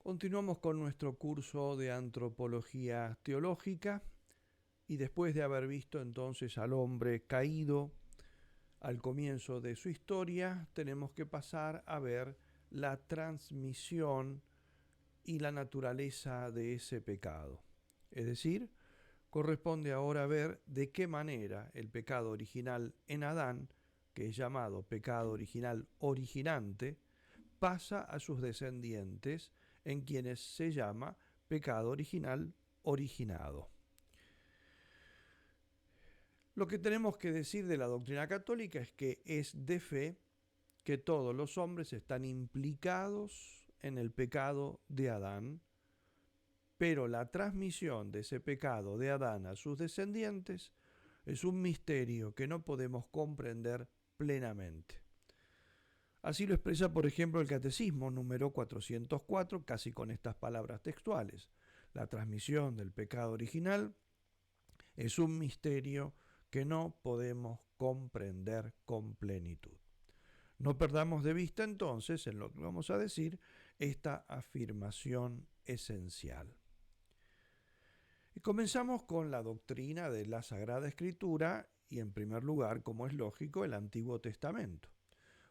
Continuamos con nuestro curso de antropología teológica y después de haber visto entonces al hombre caído al comienzo de su historia, tenemos que pasar a ver la transmisión y la naturaleza de ese pecado. Es decir, corresponde ahora ver de qué manera el pecado original en Adán, que es llamado pecado original originante, pasa a sus descendientes, en quienes se llama pecado original originado. Lo que tenemos que decir de la doctrina católica es que es de fe que todos los hombres están implicados en el pecado de Adán, pero la transmisión de ese pecado de Adán a sus descendientes es un misterio que no podemos comprender plenamente. Así lo expresa, por ejemplo, el Catecismo número 404, casi con estas palabras textuales. La transmisión del pecado original es un misterio que no podemos comprender con plenitud. No perdamos de vista entonces, en lo que vamos a decir, esta afirmación esencial. Y comenzamos con la doctrina de la Sagrada Escritura y, en primer lugar, como es lógico, el Antiguo Testamento.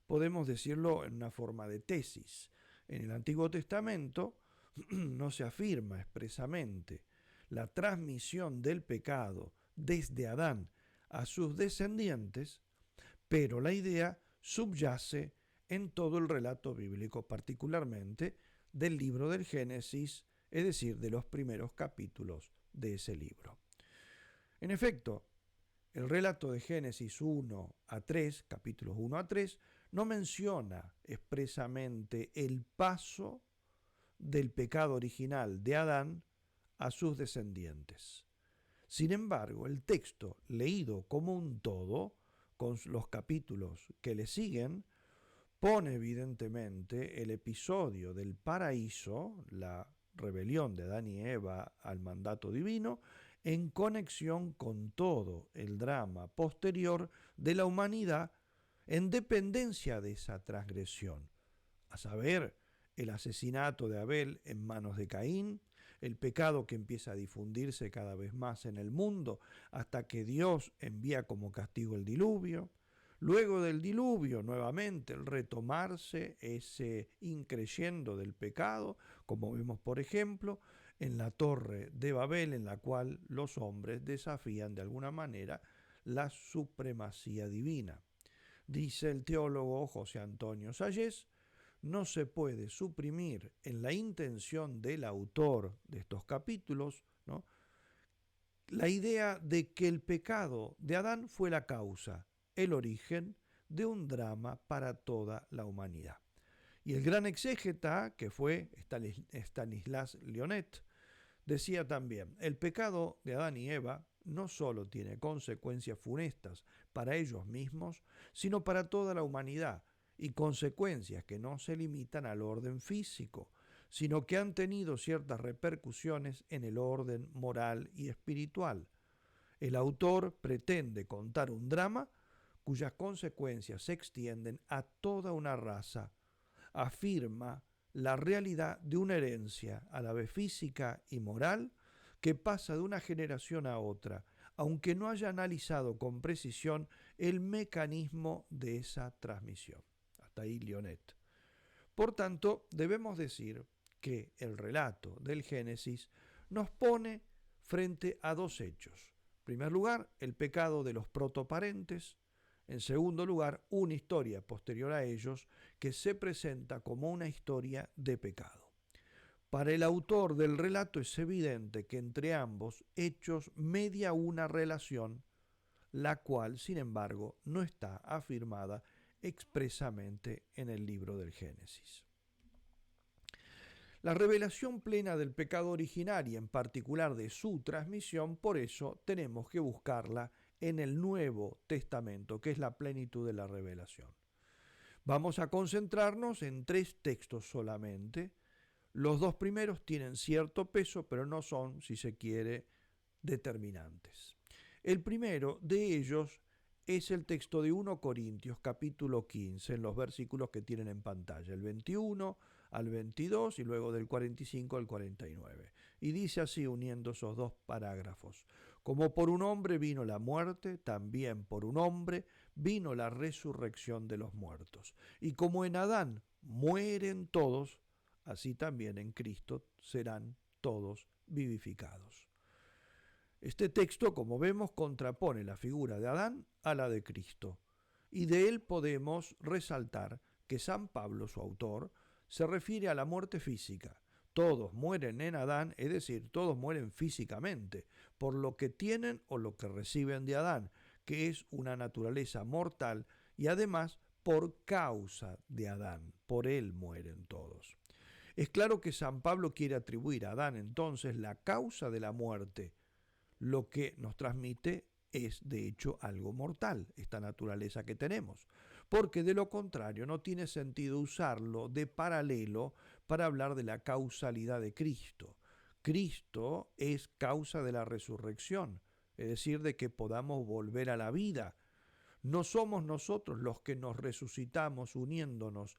Podemos decirlo en una forma de tesis. En el Antiguo Testamento no se afirma expresamente la transmisión del pecado desde Adán a sus descendientes, pero la idea subyace en todo el relato bíblico, particularmente del libro del Génesis, es decir, de los primeros capítulos de ese libro. En efecto, el relato de Génesis 1 a 3, capítulos 1 a 3, no menciona expresamente el paso del pecado original de Adán a sus descendientes. Sin embargo, el texto, leído como un todo, con los capítulos que le siguen, pone evidentemente el episodio del paraíso, la rebelión de Adán y Eva al mandato divino, en conexión con todo el drama posterior de la humanidad en dependencia de esa transgresión, a saber, el asesinato de Abel en manos de Caín, el pecado que empieza a difundirse cada vez más en el mundo hasta que Dios envía como castigo el diluvio. Luego del diluvio, nuevamente, el retomarse ese increyendo del pecado, como vemos, por ejemplo, en la torre de Babel, en la cual los hombres desafían de alguna manera la supremacía divina. Dice el teólogo José Antonio Sayés, no se puede suprimir en la intención del autor de estos capítulos, ¿no?, la idea de que el pecado de Adán fue la causa, el origen de un drama para toda la humanidad. Y el gran exégeta, que fue Stanislas Lionet, decía también, el pecado de Adán y Eva no solo tiene consecuencias funestas para ellos mismos, sino para toda la humanidad, y consecuencias que no se limitan al orden físico, sino que han tenido ciertas repercusiones en el orden moral y espiritual. El autor pretende contar un drama cuyas consecuencias se extienden a toda una raza. Afirma la realidad de una herencia, a la vez física y moral, que pasa de una generación a otra, aunque no haya analizado con precisión el mecanismo de esa transmisión. Hasta ahí Lionet. Por tanto, debemos decir que el relato del Génesis nos pone frente a dos hechos. En primer lugar, el pecado de los protoparentes. En segundo lugar, una historia posterior a ellos que se presenta como una historia de pecado. Para el autor del relato es evidente que entre ambos hechos media una relación, la cual, sin embargo, no está afirmada expresamente en el libro del Génesis. La revelación plena del pecado original y en particular de su transmisión, por eso tenemos que buscarla en el Nuevo Testamento, que es la plenitud de la revelación. Vamos a concentrarnos en 3 textos solamente. Los 2 primeros tienen cierto peso, pero no son, si se quiere, determinantes. El primero de ellos es el texto de 1 Corintios capítulo 15, en los versículos que tienen en pantalla, el 21 al 22 y luego del 45 al 49. Y dice así, uniendo esos dos parágrafos: como por un hombre vino la muerte, también por un hombre vino la resurrección de los muertos. Y como en Adán mueren todos, así también en Cristo serán todos vivificados. Este texto, como vemos, contrapone la figura de Adán a la de Cristo, y de él podemos resaltar que San Pablo, su autor, se refiere a la muerte física. Todos mueren en Adán, es decir, todos mueren físicamente, por lo que tienen o lo que reciben de Adán, que es una naturaleza mortal, y además por causa de Adán, por él mueren todos. Es claro que San Pablo quiere atribuir a Adán entonces la causa de la muerte. Lo que nos transmite es de hecho algo mortal, esta naturaleza que tenemos, porque de lo contrario no tiene sentido usarlo de paralelo para hablar de la causalidad de Cristo. Cristo es causa de la resurrección, es decir, de que podamos volver a la vida. No somos nosotros los que nos resucitamos uniéndonos,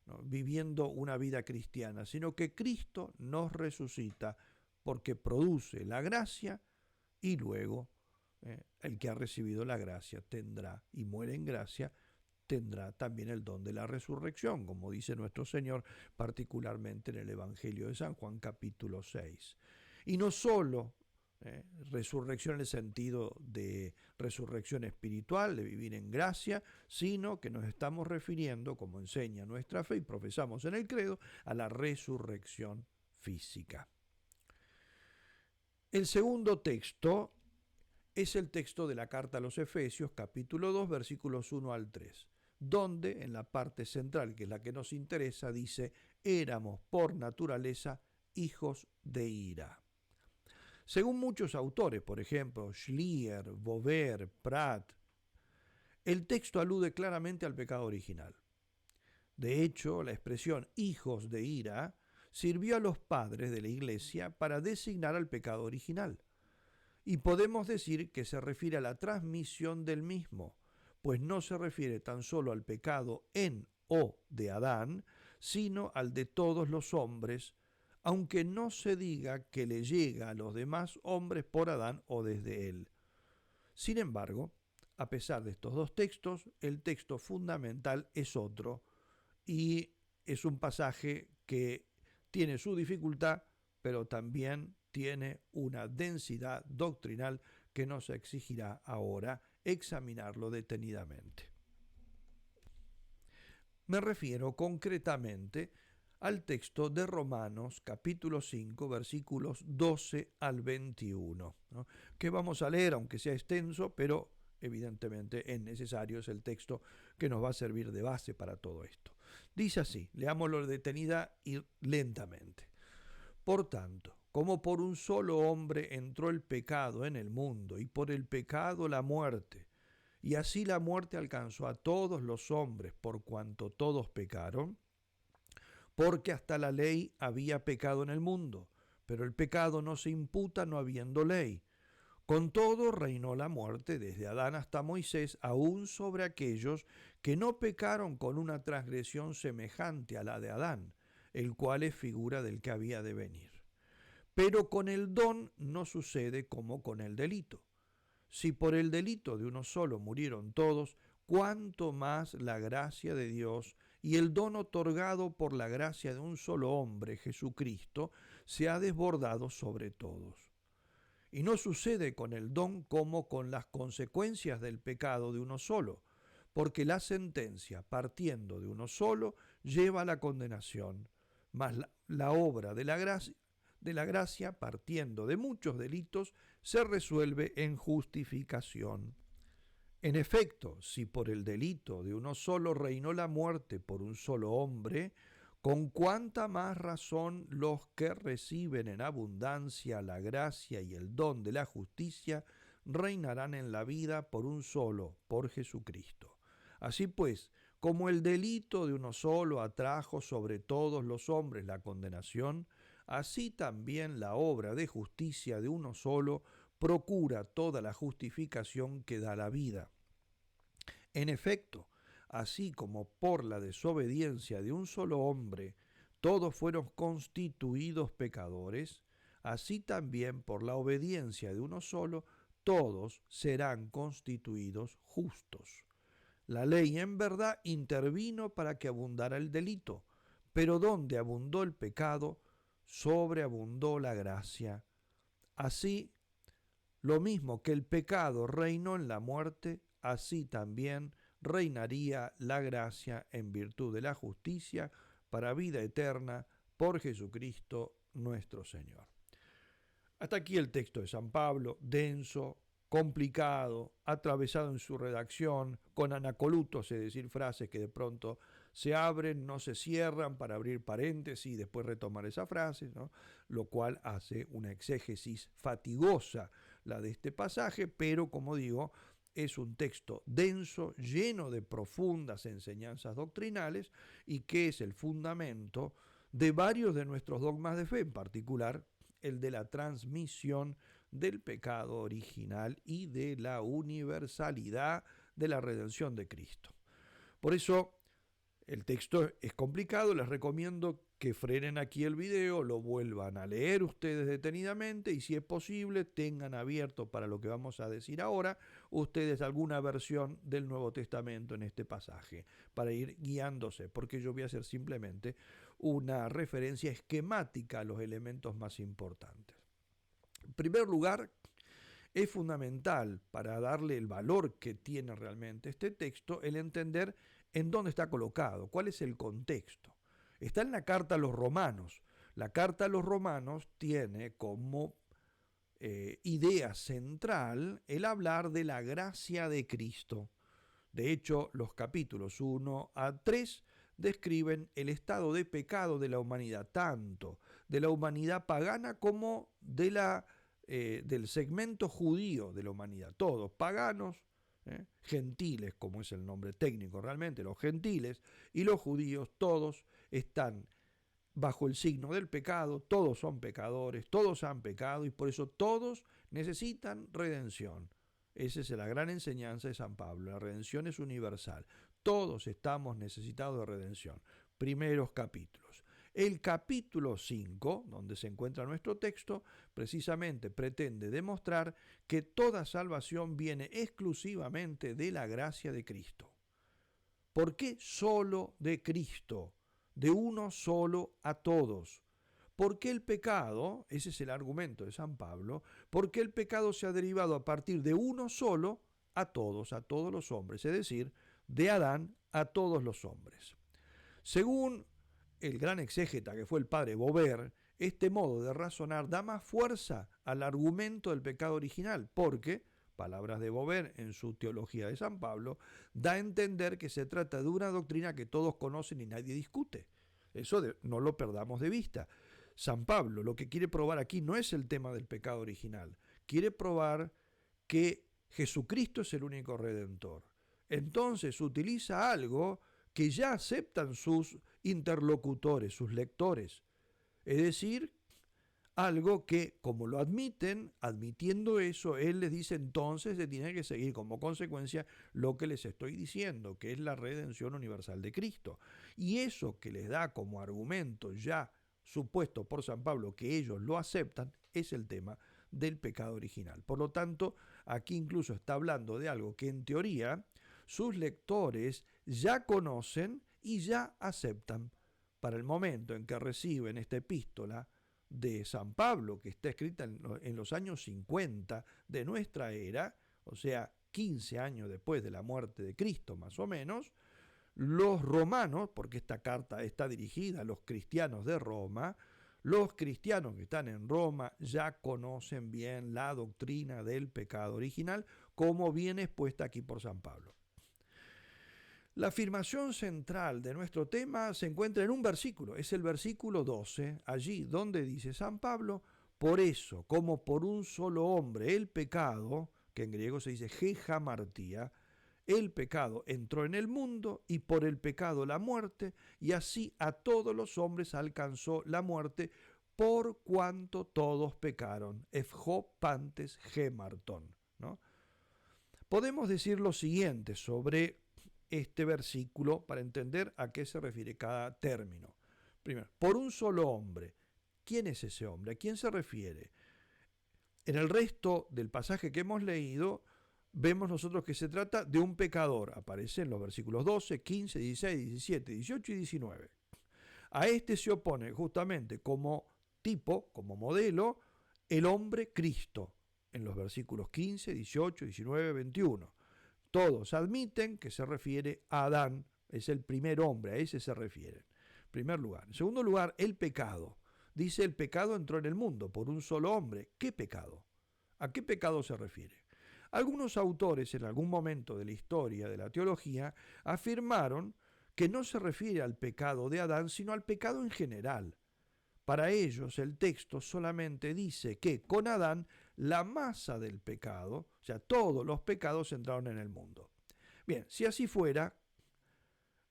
¿no?, viviendo una vida cristiana, sino que Cristo nos resucita porque produce la gracia y luego el que ha recibido la gracia tendrá y muere en gracia, tendrá también el don de la resurrección, como dice nuestro Señor, particularmente en el Evangelio de San Juan, capítulo 6. Y no solo resurrección en el sentido de resurrección espiritual, de vivir en gracia, sino que nos estamos refiriendo, como enseña nuestra fe y profesamos en el credo, a la resurrección física. El segundo texto es el texto de la carta a los Efesios, capítulo 2, versículos 1 al 3, donde en la parte central, que es la que nos interesa, dice: éramos por naturaleza hijos de ira. Según muchos autores, por ejemplo, Schlier, Bover, Pratt, el texto alude claramente al pecado original. De hecho, la expresión hijos de ira sirvió a los padres de la Iglesia para designar al pecado original. Y podemos decir que se refiere a la transmisión del mismo, pues no se refiere tan solo al pecado en o de Adán, sino al de todos los hombres, aunque no se diga que le llega a los demás hombres por Adán o desde él. Sin embargo, a pesar de estos dos textos, el texto fundamental es otro, y es un pasaje que tiene su dificultad, pero también tiene una densidad doctrinal que nos exigirá ahora examinarlo detenidamente. Me refiero concretamente al texto de Romanos capítulo 5 versículos 12 al 21, ¿no?, que vamos a leer, aunque sea extenso, pero evidentemente es necesario, es el texto que nos va a servir de base para todo esto. Dice así, leámoslo detenida y lentamente. Por tanto, como por un solo hombre entró el pecado en el mundo, y por el pecado la muerte, y así la muerte alcanzó a todos los hombres por cuanto todos pecaron, porque hasta la ley había pecado en el mundo, pero el pecado no se imputa no habiendo ley. Con todo reinó la muerte desde Adán hasta Moisés, aún sobre aquellos que no pecaron con una transgresión semejante a la de Adán, el cual es figura del que había de venir. Pero con el don no sucede como con el delito. Si por el delito de uno solo murieron todos, cuánto más la gracia de Dios y el don otorgado por la gracia de un solo hombre, Jesucristo, se ha desbordado sobre todos. Y no sucede con el don como con las consecuencias del pecado de uno solo, porque la sentencia, partiendo de uno solo, lleva a la condenación, mas la obra de la gracia, partiendo de muchos delitos, se resuelve en justificación. En efecto, si por el delito de uno solo reinó la muerte por un solo hombre, con cuánta más razón los que reciben en abundancia la gracia y el don de la justicia reinarán en la vida por un solo, por Jesucristo. Así pues, como el delito de uno solo atrajo sobre todos los hombres la condenación, así también la obra de justicia de uno solo procura toda la justificación que da la vida. En efecto, así como por la desobediencia de un solo hombre todos fueron constituidos pecadores, así también por la obediencia de uno solo, todos serán constituidos justos. La ley en verdad intervino para que abundara el delito, pero donde abundó el pecado, sobreabundó la gracia. Así, lo mismo que el pecado reinó en la muerte, así también reinaría la gracia en virtud de la justicia para vida eterna por Jesucristo nuestro Señor. Hasta aquí el texto de San Pablo, denso, complicado, atravesado en su redacción, con anacolutos, es decir, frases que de pronto se abren, no se cierran para abrir paréntesis y después retomar esa frase, ¿no? Lo cual hace una exégesis fatigosa la de este pasaje, pero como digo, es un texto denso, lleno de profundas enseñanzas doctrinales y que es el fundamento de varios de nuestros dogmas de fe, en particular el de la transmisión del pecado original y de la universalidad de la redención de Cristo. Por eso el texto es complicado, les recomiendo que frenen aquí el video, lo vuelvan a leer ustedes detenidamente y si es posible tengan abierto para lo que vamos a decir ahora ustedes alguna versión del Nuevo Testamento en este pasaje para ir guiándose, porque yo voy a hacer simplemente una referencia esquemática a los elementos más importantes. En primer lugar, es fundamental para darle el valor que tiene realmente este texto el entender en dónde está colocado, cuál es el contexto. Está en la carta a los romanos. La carta a los romanos tiene como idea central el hablar de la gracia de Cristo. De hecho, los capítulos 1 a 3 describen el estado de pecado de la humanidad, tanto de la humanidad pagana como de del segmento judío de la humanidad. Todos paganos, gentiles, como es el nombre técnico realmente, los gentiles y los judíos, todos están bajo el signo del pecado, todos son pecadores, todos han pecado y por eso todos necesitan redención. Esa es la gran enseñanza de San Pablo, la redención es universal. Todos estamos necesitados de redención. Primeros capítulos. El capítulo 5, donde se encuentra nuestro texto, precisamente pretende demostrar que toda salvación viene exclusivamente de la gracia de Cristo. ¿Por qué solo de Cristo? De uno solo a todos. ¿Por qué el pecado, ese es el argumento de San Pablo, por qué el pecado se ha derivado a partir de uno solo a todos los hombres, es decir, de Adán a todos los hombres? Según el gran exégeta que fue el padre Beauvais, este modo de razonar da más fuerza al argumento del pecado original, porque, palabras de Beauvais en su Teología de San Pablo, da a entender que se trata de una doctrina que todos conocen y nadie discute. Eso no lo perdamos de vista. San Pablo lo que quiere probar aquí no es el tema del pecado original, quiere probar que Jesucristo es el único redentor. Entonces utiliza algo que ya aceptan sus interlocutores, sus lectores. Es decir, algo que, como lo admiten, admitiendo eso, él les dice entonces se tiene que seguir como consecuencia lo que les estoy diciendo, que es la redención universal de Cristo. Y eso que les da como argumento ya supuesto por San Pablo, que ellos lo aceptan, es el tema del pecado original. Por lo tanto, aquí incluso está hablando de algo que en teoría sus lectores ya conocen y ya aceptan. Para el momento en que reciben esta epístola de San Pablo, que está escrita en los años 50 de nuestra era, o sea, 15 años después de la muerte de Cristo más o menos, los romanos, porque esta carta está dirigida a los cristianos de Roma, los cristianos que están en Roma ya conocen bien la doctrina del pecado original, como viene expuesta aquí por San Pablo. La afirmación central de nuestro tema se encuentra en un versículo, es el versículo 12, allí donde dice San Pablo, por eso, como por un solo hombre el pecado, que en griego se dice gehamartía, el pecado entró en el mundo y por el pecado la muerte, y así a todos los hombres alcanzó la muerte por cuanto todos pecaron. Efjo pantes gemartón, ¿no? Podemos decir lo siguiente sobre este versículo para entender a qué se refiere cada término. En Primero, por un solo hombre. ¿Quién es ese hombre? ¿A quién se refiere? En el resto del pasaje que hemos leído, vemos nosotros que se trata de un pecador. Aparece en los versículos 12, 15, 16, 17, 18 y 19. A este se opone justamente como tipo, como modelo, el hombre Cristo, en los versículos 15, 18, 19, 21. Todos admiten que se refiere a Adán, es el primer hombre, a ese se refiere. En primer lugar. En segundo lugar, el pecado. Dice, el pecado entró en el mundo por un solo hombre. ¿Qué pecado? ¿A qué pecado se refiere? Algunos autores en algún momento de la historia de la teología afirmaron que no se refiere al pecado de Adán, sino al pecado en general. Para ellos el texto solamente dice que con Adán la masa del pecado, o sea, todos los pecados entraron en el mundo. Bien, si así fuera,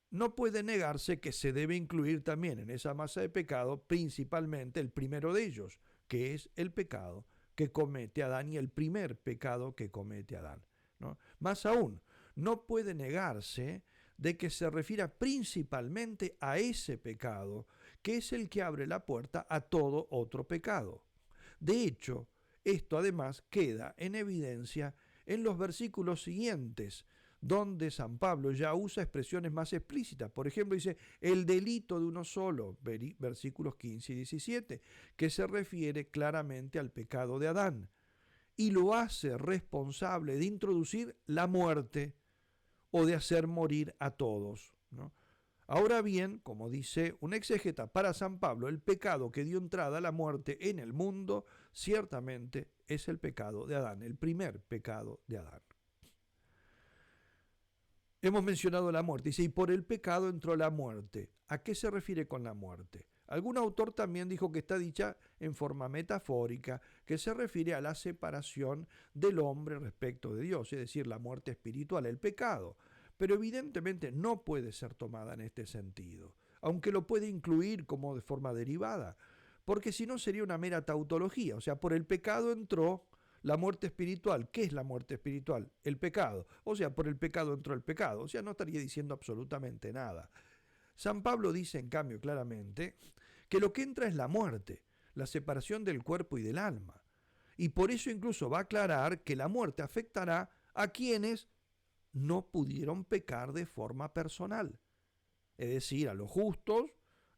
no puede negarse que se debe incluir también en esa masa de pecado principalmente el primero de ellos, que es el pecado que comete Adán y el primer pecado que comete Adán, ¿no? Más aún, no puede negarse de que se refiera principalmente a ese pecado, que es el que abre la puerta a todo otro pecado. De hecho, esto además queda en evidencia en los versículos siguientes, donde San Pablo ya usa expresiones más explícitas. Por ejemplo, dice el delito de uno solo, versículos 15 y 17, que se refiere claramente al pecado de Adán, y lo hace responsable de introducir la muerte o de hacer morir a todos, ¿no? Ahora bien, como dice un exégeta, para San Pablo, el pecado que dio entrada a la muerte en el mundo, ciertamente es el pecado de Adán, el primer pecado de Adán. Hemos mencionado la muerte. Dice, y por el pecado entró la muerte. ¿A qué se refiere con la muerte? Algún autor también dijo que está dicha en forma metafórica, que se refiere a la separación del hombre respecto de Dios, es decir, la muerte espiritual, el pecado. Pero evidentemente no puede ser tomada en este sentido, aunque lo puede incluir como de forma derivada, porque si no sería una mera tautología, o sea, por el pecado entró la muerte espiritual. ¿Qué es la muerte espiritual? El pecado. O sea, por el pecado entró el pecado. O sea, no estaría diciendo absolutamente nada. San Pablo dice, en cambio, claramente, que lo que entra es la muerte, la separación del cuerpo y del alma. Y por eso incluso va a aclarar que la muerte afectará a quienes no pudieron pecar de forma personal. Es decir, a los justos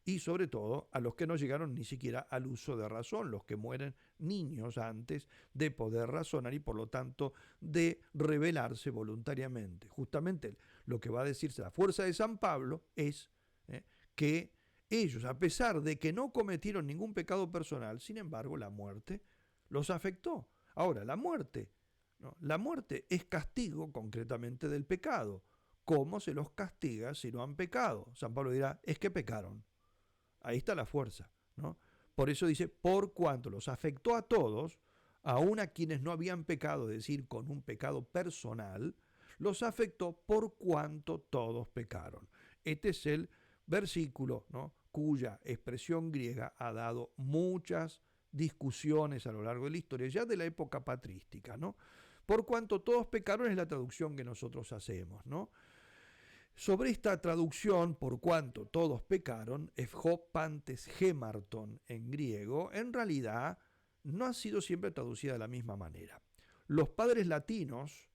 y sobre todo a los que no llegaron ni siquiera al uso de razón, los que mueren niños antes de poder razonar y por lo tanto de rebelarse voluntariamente. Justamente lo que va a decirse la fuerza de San Pablo es que ellos, a pesar de que no cometieron ningún pecado personal, sin embargo la muerte los afectó. Ahora, la muerte, ¿no? La muerte es castigo concretamente del pecado. ¿Cómo se los castiga si no han pecado? San Pablo dirá, es que pecaron. Ahí está la fuerza, ¿no? Por eso dice, por cuanto los afectó a todos, aun a quienes no habían pecado, es decir, con un pecado personal, los afectó por cuanto todos pecaron. Este es el versículo, ¿no?, cuya expresión griega ha dado muchas discusiones a lo largo de la historia, ya de la época patrística, ¿no? Por cuanto todos pecaron es la traducción que nosotros hacemos, ¿no? Sobre esta traducción, por cuanto todos pecaron, Efjo Pantes Gemarton en griego, en realidad no ha sido siempre traducida de la misma manera. Los padres latinos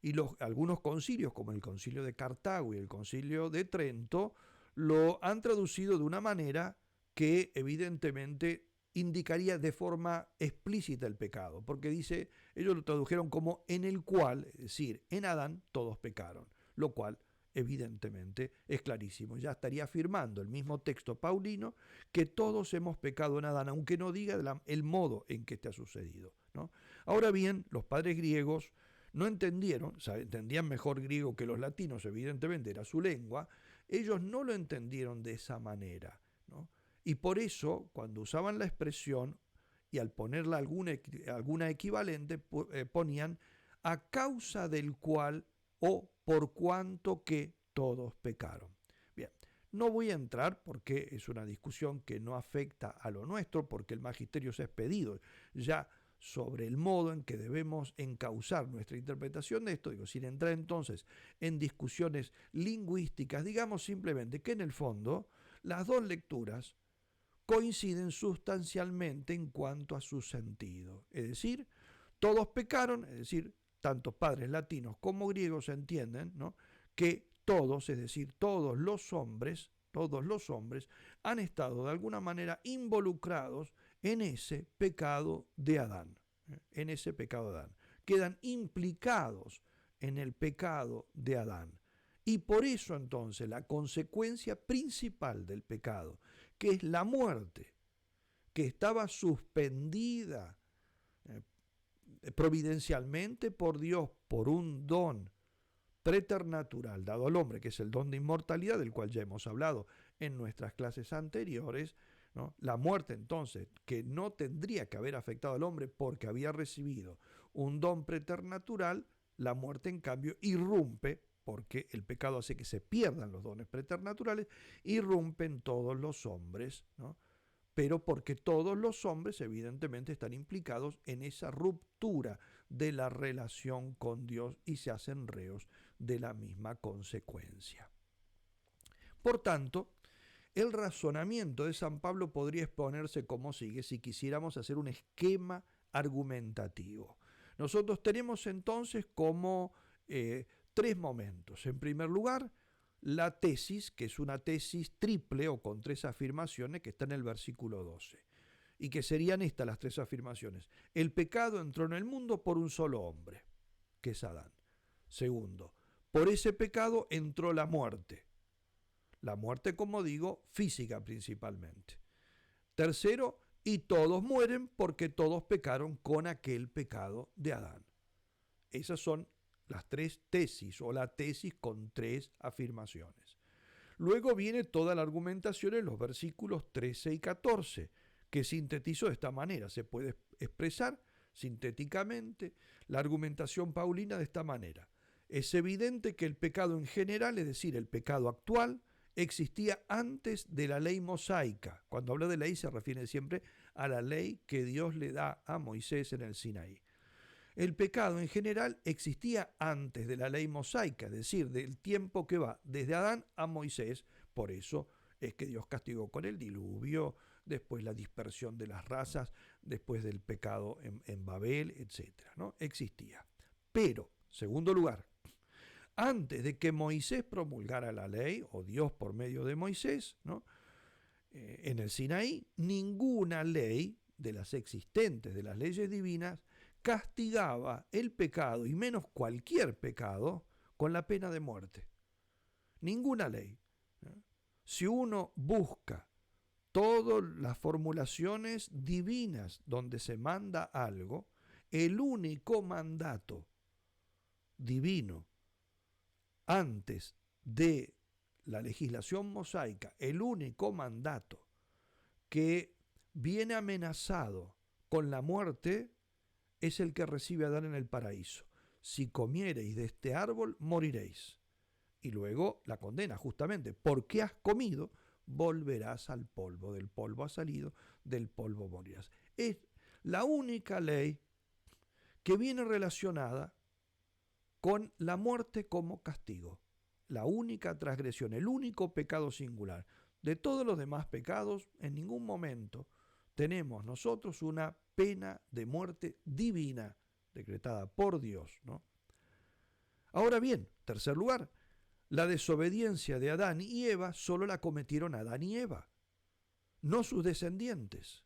y algunos concilios, como el concilio de Cartago y el concilio de Trento, lo han traducido de una manera que evidentemente indicaría de forma explícita el pecado, porque dice, ellos lo tradujeron como en el cual, es decir, en Adán todos pecaron, lo cual evidentemente es clarísimo. Ya estaría afirmando el mismo texto paulino que todos hemos pecado en Adán, aunque no diga el modo en que te ha sucedido, ¿no? Ahora bien, los padres griegos no entendieron, o sea, entendían mejor griego que los latinos, evidentemente era su lengua, ellos no lo entendieron de esa manera, ¿no? Y por eso, cuando usaban la expresión y al ponerla alguna equivalente, ponían a causa del cual o por cuanto que todos pecaron. Bien, no voy a entrar porque es una discusión que no afecta a lo nuestro, porque el magisterio se ha expedido ya sobre el modo en que debemos encauzar nuestra interpretación de esto, digo, sin entrar entonces en discusiones lingüísticas, digamos simplemente que en el fondo las dos lecturas coinciden sustancialmente en cuanto a su sentido. Es decir, todos pecaron, es decir, tanto padres latinos como griegos entienden, ¿no?, que todos, es decir, todos los hombres han estado de alguna manera involucrados en ese pecado de Adán, en ese pecado de Adán. Quedan implicados en el pecado de Adán. Y por eso entonces la consecuencia principal del pecado, que es la muerte, que estaba suspendida providencialmente por Dios por un don preternatural dado al hombre, que es el don de inmortalidad, del cual ya hemos hablado en nuestras clases anteriores, ¿no? La muerte entonces, que no tendría que haber afectado al hombre porque había recibido un don preternatural, la muerte en cambio irrumpe, porque el pecado hace que se pierdan los dones preternaturales, irrumpen todos los hombres, ¿no?, pero porque todos los hombres evidentemente están implicados en esa ruptura de la relación con Dios y se hacen reos de la misma consecuencia. Por tanto, el razonamiento de San Pablo podría exponerse como sigue si quisiéramos hacer un esquema argumentativo. Nosotros tenemos entonces como tres momentos. En primer lugar, la tesis, que es una tesis triple o con tres afirmaciones que está en el versículo 12. Y que serían estas las tres afirmaciones. El pecado entró en el mundo por un solo hombre, que es Adán. Segundo, por ese pecado entró la muerte. La muerte, como digo, física principalmente. Tercero, y todos mueren porque todos pecaron con aquel pecado de Adán. Esas son las tres tesis o la tesis con tres afirmaciones. Luego viene toda la argumentación en los versículos 13 y 14, que sintetizo de esta manera. Se puede expresar sintéticamente la argumentación paulina de esta manera. Es evidente que el pecado en general, es decir, el pecado actual, existía antes de la ley mosaica. Cuando habla de ley se refiere siempre a la ley que Dios le da a Moisés en el Sinaí. El pecado en general existía antes de la ley mosaica, es decir, del tiempo que va desde Adán a Moisés. Por eso es que Dios castigó con el diluvio, después la dispersión de las razas, después del pecado en Babel, etc., ¿no? Existía. Pero, segundo lugar, antes de que Moisés promulgara la ley, o Dios por medio de Moisés, ¿no?, en el Sinaí, ninguna ley de las existentes, de las leyes divinas, castigaba el pecado, y menos cualquier pecado, con la pena de muerte. Ninguna ley. Si uno busca todas las formulaciones divinas donde se manda algo, el único mandato divino antes de la legislación mosaica, el único mandato que viene amenazado con la muerte es el que recibe Adán en el paraíso. Si comiereis de este árbol, moriréis. Y luego la condena, justamente, porque has comido, volverás al polvo. Del polvo has salido, del polvo morirás. Es la única ley que viene relacionada con la muerte como castigo. La única transgresión, el único pecado singular. De todos los demás pecados, en ningún momento tenemos nosotros una pena de muerte divina decretada por Dios, ¿no? Ahora bien, tercer lugar, la desobediencia de Adán y Eva solo la cometieron Adán y Eva, no sus descendientes,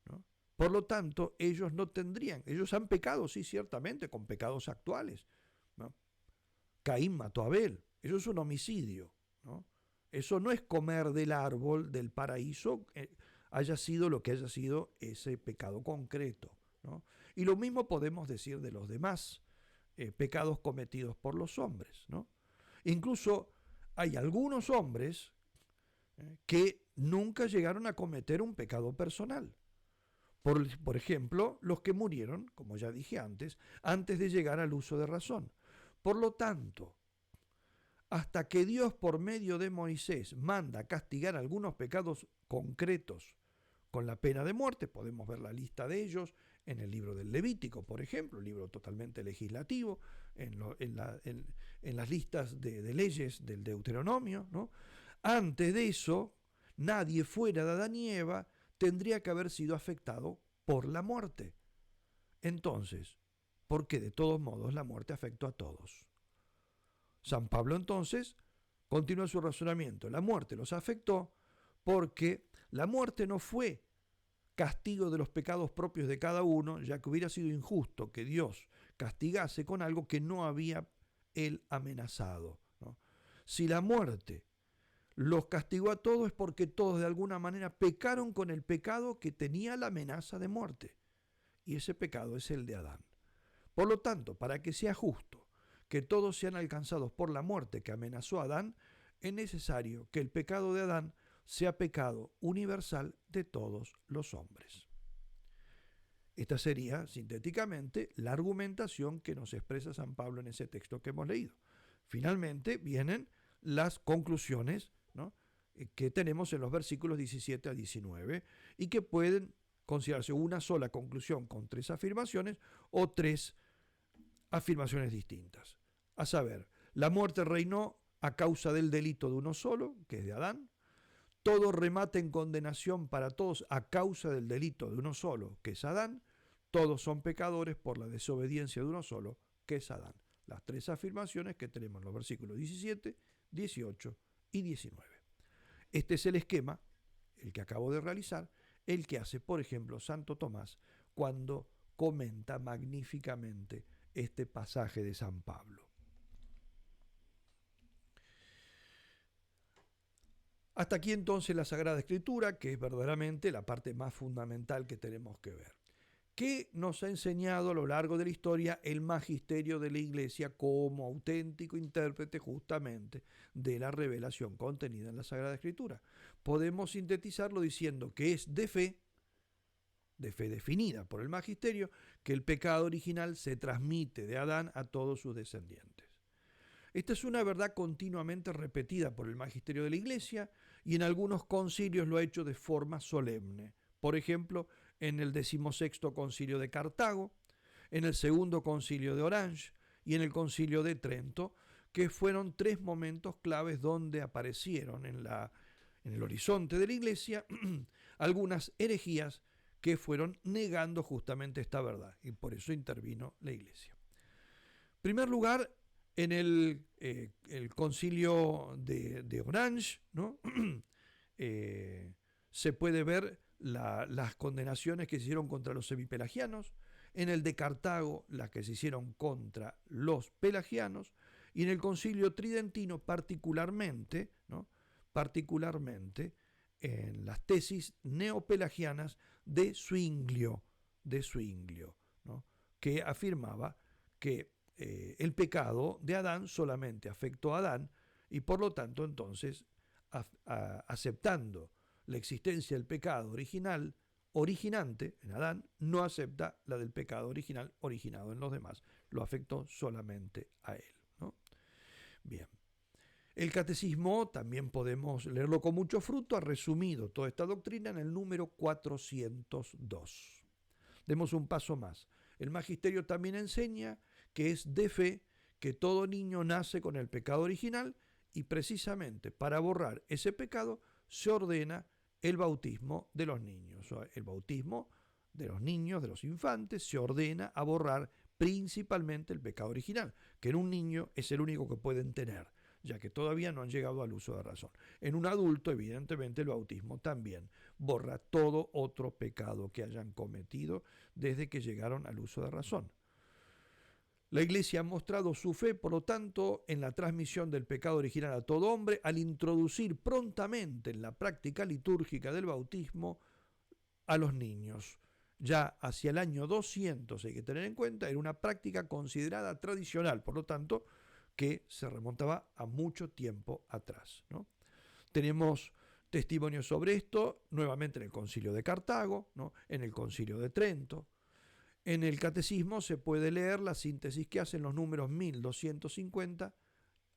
¿no? Por lo tanto, ellos no tendrían, ellos han pecado, sí, ciertamente, con pecados actuales, ¿no? Caín mató a Abel, eso es un homicidio, ¿no? Eso no es comer del árbol del paraíso, haya sido lo que haya sido ese pecado concreto, ¿no? Y lo mismo podemos decir de los demás pecados cometidos por los hombres, ¿no? Incluso hay algunos hombres que nunca llegaron a cometer un pecado personal. Por ejemplo, los que murieron, como ya dije antes de llegar al uso de razón. Por lo tanto, hasta que Dios por medio de Moisés manda castigar algunos pecados concretos con la pena de muerte, podemos ver la lista de ellos en el libro del Levítico, por ejemplo, un libro totalmente legislativo, en las listas de leyes del Deuteronomio, ¿no? Antes de eso, nadie fuera de Adán y Eva tendría que haber sido afectado por la muerte. Entonces, porque de todos modos la muerte afectó a todos. San Pablo entonces continúa su razonamiento. La muerte los afectó porque la muerte no fue castigo de los pecados propios de cada uno, ya que hubiera sido injusto que Dios castigase con algo que no había él amenazado, ¿no? Si la muerte los castigó a todos es porque todos de alguna manera pecaron con el pecado que tenía la amenaza de muerte. Y ese pecado es el de Adán. Por lo tanto, para que sea justo que todos sean alcanzados por la muerte que amenazó a Adán, es necesario que el pecado de Adán sea pecado universal de todos los hombres. Esta sería, sintéticamente, la argumentación que nos expresa San Pablo en ese texto que hemos leído. Finalmente vienen las conclusiones, ¿no?, que tenemos en los versículos 17 a 19 y que pueden considerarse una sola conclusión con tres afirmaciones o tres afirmaciones distintas. A saber, la muerte reinó a causa del delito de uno solo, que es de Adán. Todo remate en condenación para todos a causa del delito de uno solo, que es Adán. Todos son pecadores por la desobediencia de uno solo, que es Adán. Las tres afirmaciones que tenemos en los versículos 17, 18 y 19. Este es el esquema, el que acabo de realizar, el que hace, por ejemplo, Santo Tomás cuando comenta magníficamente este pasaje de San Pablo. Hasta aquí entonces la Sagrada Escritura, que es verdaderamente la parte más fundamental que tenemos que ver. ¿Qué nos ha enseñado a lo largo de la historia el magisterio de la Iglesia como auténtico intérprete justamente de la revelación contenida en la Sagrada Escritura? Podemos sintetizarlo diciendo que es de fe definida por el magisterio, que el pecado original se transmite de Adán a todos sus descendientes. Esta es una verdad continuamente repetida por el magisterio de la Iglesia y en algunos concilios lo ha hecho de forma solemne. Por ejemplo, en el 16º Concilio de Cartago, en el segundo Concilio de Orange y en el Concilio de Trento, que fueron tres momentos claves donde aparecieron en el horizonte de la Iglesia algunas herejías que fueron negando justamente esta verdad, y por eso intervino la Iglesia. En primer lugar, en el concilio de Orange, ¿no?, se puede ver las condenaciones que se hicieron contra los semipelagianos, en el de Cartago las que se hicieron contra los pelagianos, y en el concilio tridentino particularmente, ¿no?, en las tesis neopelagianas de Zwinglio, ¿no?, que afirmaba que el pecado de Adán solamente afectó a Adán y por lo tanto entonces aceptando la existencia del pecado originante en Adán, no acepta la del pecado original originado en los demás, lo afectó solamente a él, ¿no? Bien. El catecismo, también podemos leerlo con mucho fruto, ha resumido toda esta doctrina en el número 402. Demos un paso más. El magisterio también enseña que es de fe que todo niño nace con el pecado original y precisamente para borrar ese pecado se ordena el bautismo de los niños. El bautismo de los niños, de los infantes, se ordena a borrar principalmente el pecado original, que en un niño es el único que pueden tener, ya que todavía no han llegado al uso de razón. En un adulto, evidentemente, el bautismo también borra todo otro pecado que hayan cometido desde que llegaron al uso de razón. La Iglesia ha mostrado su fe, por lo tanto, en la transmisión del pecado original a todo hombre al introducir prontamente en la práctica litúrgica del bautismo a los niños. Ya hacia el año 200, hay que tener en cuenta, era una práctica considerada tradicional, por lo tanto, que se remontaba a mucho tiempo atrás, ¿no? Tenemos testimonios sobre esto, nuevamente en el Concilio de Cartago, ¿no?, en el Concilio de Trento. En el Catecismo se puede leer la síntesis que hacen los números 1250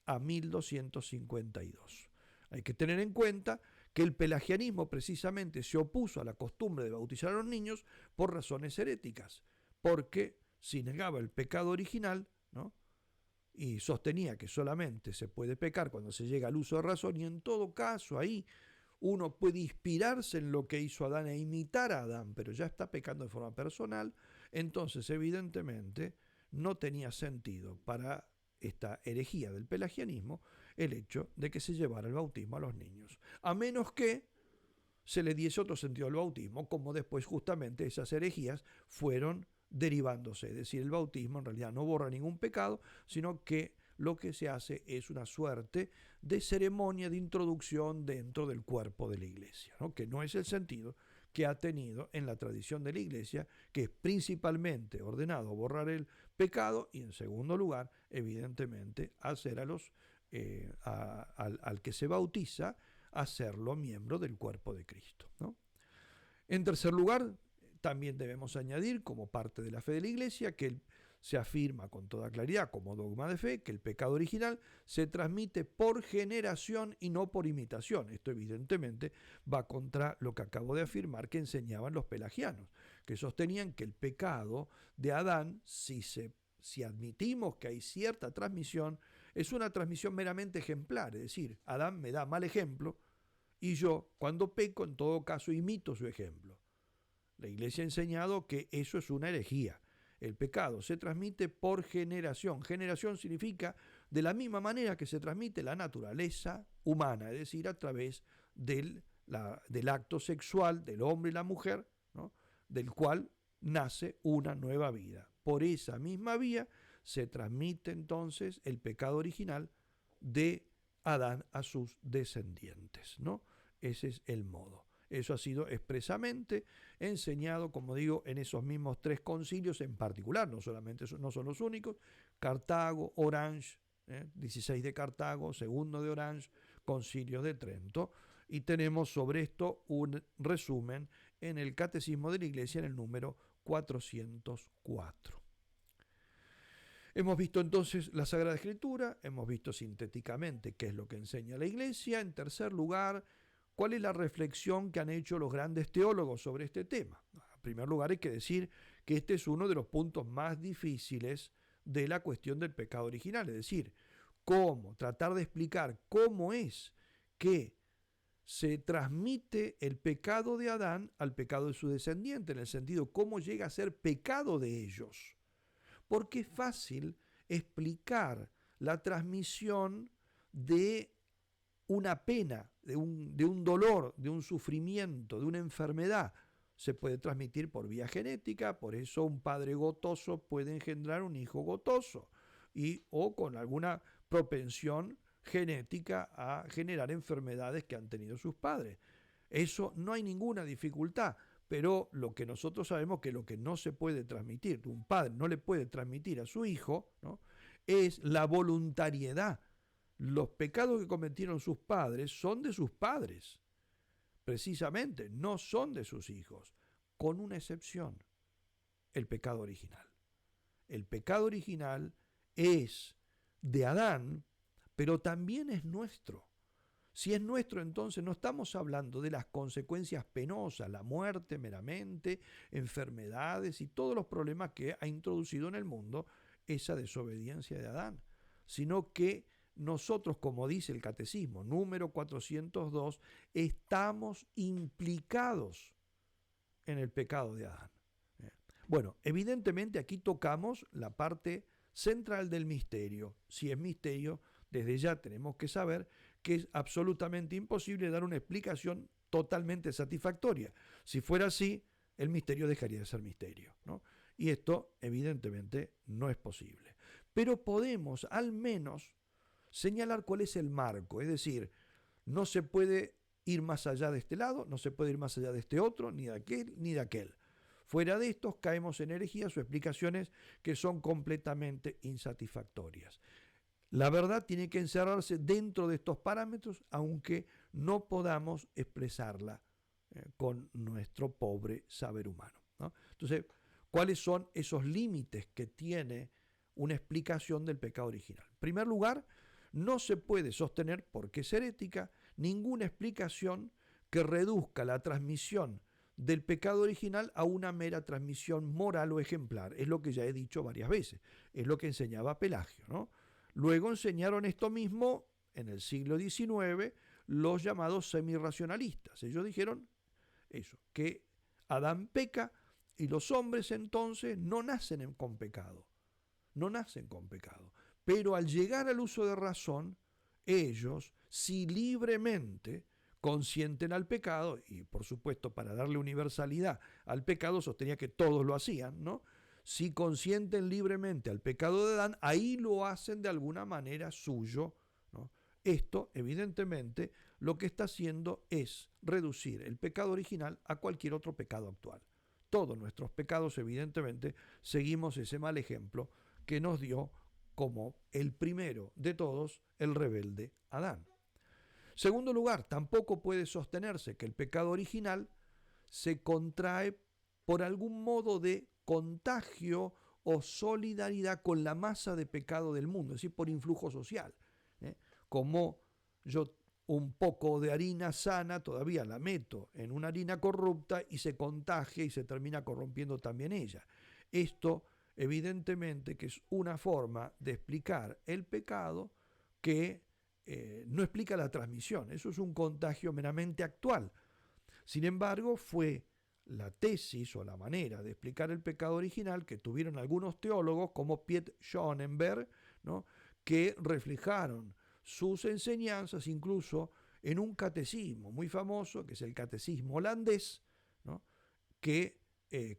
a 1252. Hay que tener en cuenta que el pelagianismo precisamente se opuso a la costumbre de bautizar a los niños por razones heréticas, porque si negaba el pecado original, ¿no?, y sostenía que solamente se puede pecar cuando se llega al uso de razón, y en todo caso ahí uno puede inspirarse en lo que hizo Adán e imitar a Adán, pero ya está pecando de forma personal, entonces evidentemente no tenía sentido para esta herejía del pelagianismo el hecho de que se llevara el bautismo a los niños, a menos que se le diese otro sentido al bautismo, como después justamente esas herejías fueron derivándose. Es decir, el bautismo en realidad no borra ningún pecado, sino que lo que se hace es una suerte de ceremonia de introducción dentro del cuerpo de la iglesia, ¿no? Que no es el sentido que ha tenido en la tradición de la iglesia, que es principalmente ordenado borrar el pecado y en segundo lugar, evidentemente, hacer al que se bautiza, hacerlo miembro del cuerpo de Cristo, ¿no? En tercer lugar, también debemos añadir, como parte de la fe de la Iglesia, que se afirma con toda claridad como dogma de fe que el pecado original se transmite por generación y no por imitación. Esto evidentemente va contra lo que acabo de afirmar que enseñaban los pelagianos, que sostenían que el pecado de Adán, si admitimos que hay cierta transmisión, es una transmisión meramente ejemplar, es decir, Adán me da mal ejemplo y yo, cuando peco, en todo caso imito su ejemplo. La Iglesia ha enseñado que eso es una herejía. El pecado se transmite por generación. Generación significa de la misma manera que se transmite la naturaleza humana, es decir, a través del acto sexual del hombre y la mujer, ¿no? Del cual nace una nueva vida. Por esa misma vía se transmite entonces el pecado original de Adán a sus descendientes, ¿no? Ese es el modo. Eso ha sido expresamente enseñado, como digo, en esos mismos tres concilios en particular, no son los únicos, Cartago, Orange, 16 de Cartago, segundo de Orange, concilio de Trento, y tenemos sobre esto un resumen en el Catecismo de la Iglesia en el número 404. Hemos visto entonces la Sagrada Escritura, hemos visto sintéticamente qué es lo que enseña la Iglesia. En tercer lugar, ¿cuál es la reflexión que han hecho los grandes teólogos sobre este tema? En primer lugar, hay que decir que este es uno de los puntos más difíciles de la cuestión del pecado original, es decir, tratar de explicar cómo es que se transmite el pecado de Adán al pecado de su descendiente, en el sentido cómo llega a ser pecado de ellos. Porque es fácil explicar la transmisión de una pena, de un dolor, de un sufrimiento, de una enfermedad. Se puede transmitir por vía genética, por eso un padre gotoso puede engendrar un hijo gotoso, o con alguna propensión genética a generar enfermedades que han tenido sus padres. Eso no hay ninguna dificultad, pero lo que nosotros sabemos que lo que no se puede transmitir, un padre no le puede transmitir a su hijo, ¿no?, es la voluntariedad. Los pecados que cometieron sus padres son de sus padres, precisamente, no son de sus hijos, con una excepción, el pecado original. El pecado original es de Adán, pero también es nuestro. Si es nuestro, entonces no estamos hablando de las consecuencias penosas, la muerte meramente, enfermedades y todos los problemas que ha introducido en el mundo esa desobediencia de Adán, sino que nosotros, como dice el Catecismo número 402, estamos implicados en el pecado de Adán. Bueno, evidentemente aquí tocamos la parte central del misterio. Si es misterio, desde ya tenemos que saber que es absolutamente imposible dar una explicación totalmente satisfactoria. Si fuera así, el misterio dejaría de ser misterio, ¿no? Y esto, evidentemente, no es posible. Pero podemos, al menos, señalar cuál es el marco. Es decir, no se puede ir más allá de este lado, no se puede ir más allá de este otro, ni de aquel, ni de aquel. Fuera de estos caemos en herejías o explicaciones que son completamente insatisfactorias. La verdad tiene que encerrarse dentro de estos parámetros, aunque no podamos expresarla con nuestro pobre saber humano, ¿no? Entonces, ¿cuáles son esos límites que tiene una explicación del pecado original? En primer lugar, no se puede sostener, porque es herética, ninguna explicación que reduzca la transmisión del pecado original a una mera transmisión moral o ejemplar. Es lo que ya he dicho varias veces, es lo que enseñaba Pelagio, ¿no? Luego enseñaron esto mismo en el siglo XIX los llamados semirracionalistas. Ellos dijeron eso, que Adán peca y los hombres entonces no nacen con pecado, no nacen con pecado. Pero al llegar al uso de razón, ellos, si libremente consienten al pecado, y por supuesto para darle universalidad al pecado sostenía que todos lo hacían, ¿no? Si consienten libremente al pecado de Adán, ahí lo hacen de alguna manera suyo, ¿no? Esto, evidentemente, lo que está haciendo es reducir el pecado original a cualquier otro pecado actual. Todos nuestros pecados, evidentemente, seguimos ese mal ejemplo que nos dio como el primero de todos el rebelde Adán. Segundo lugar, tampoco puede sostenerse que el pecado original se contrae por algún modo de contagio o solidaridad con la masa de pecado del mundo, es decir, por influjo social. Como yo un poco de harina sana todavía la meto en una harina corrupta y se contagia y se termina corrompiendo también ella. Esto evidentemente que es una forma de explicar el pecado que no explica la transmisión. Eso es un contagio meramente actual. Sin embargo, fue la tesis o la manera de explicar el pecado original que tuvieron algunos teólogos como Piet Schoenberg, ¿no? Que reflejaron sus enseñanzas incluso en un catecismo muy famoso, que es el catecismo holandés, ¿no? Que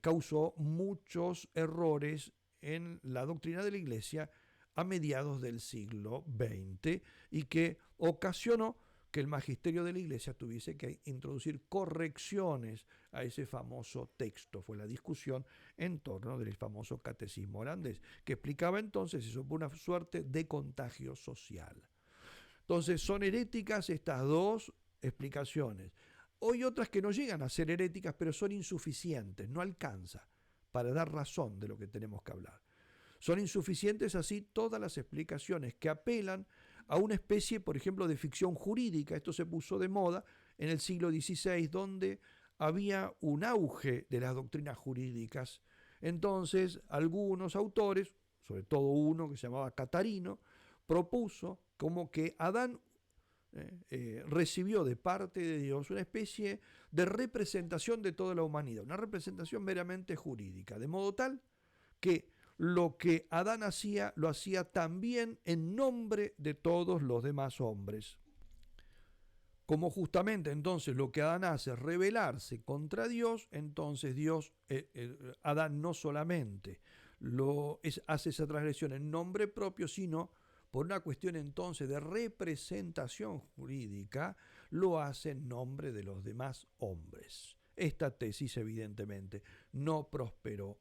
causó muchos errores en la doctrina de la Iglesia a mediados del siglo XX y que ocasionó que el magisterio de la Iglesia tuviese que introducir correcciones a ese famoso texto. Fue la discusión en torno del famoso catecismo holandés, que explicaba entonces eso por una suerte de contagio social. Entonces son heréticas estas dos explicaciones. Hay otras que no llegan a ser heréticas, pero son insuficientes, no alcanza para dar razón de lo que tenemos que hablar. Son insuficientes así todas las explicaciones que apelan a una especie, por ejemplo, de ficción jurídica. Esto se puso de moda en el siglo XVI, donde había un auge de las doctrinas jurídicas. Entonces, algunos autores, sobre todo uno que se llamaba Catarino, propuso como que Adán recibió de parte de Dios una especie de representación de toda la humanidad, una representación meramente jurídica, de modo tal que lo que Adán hacía, lo hacía también en nombre de todos los demás hombres. Como justamente entonces lo que Adán hace es rebelarse contra Dios, entonces Adán no solamente hace esa transgresión en nombre propio, sino por una cuestión entonces de representación jurídica, lo hace en nombre de los demás hombres. Esta tesis evidentemente no prosperó,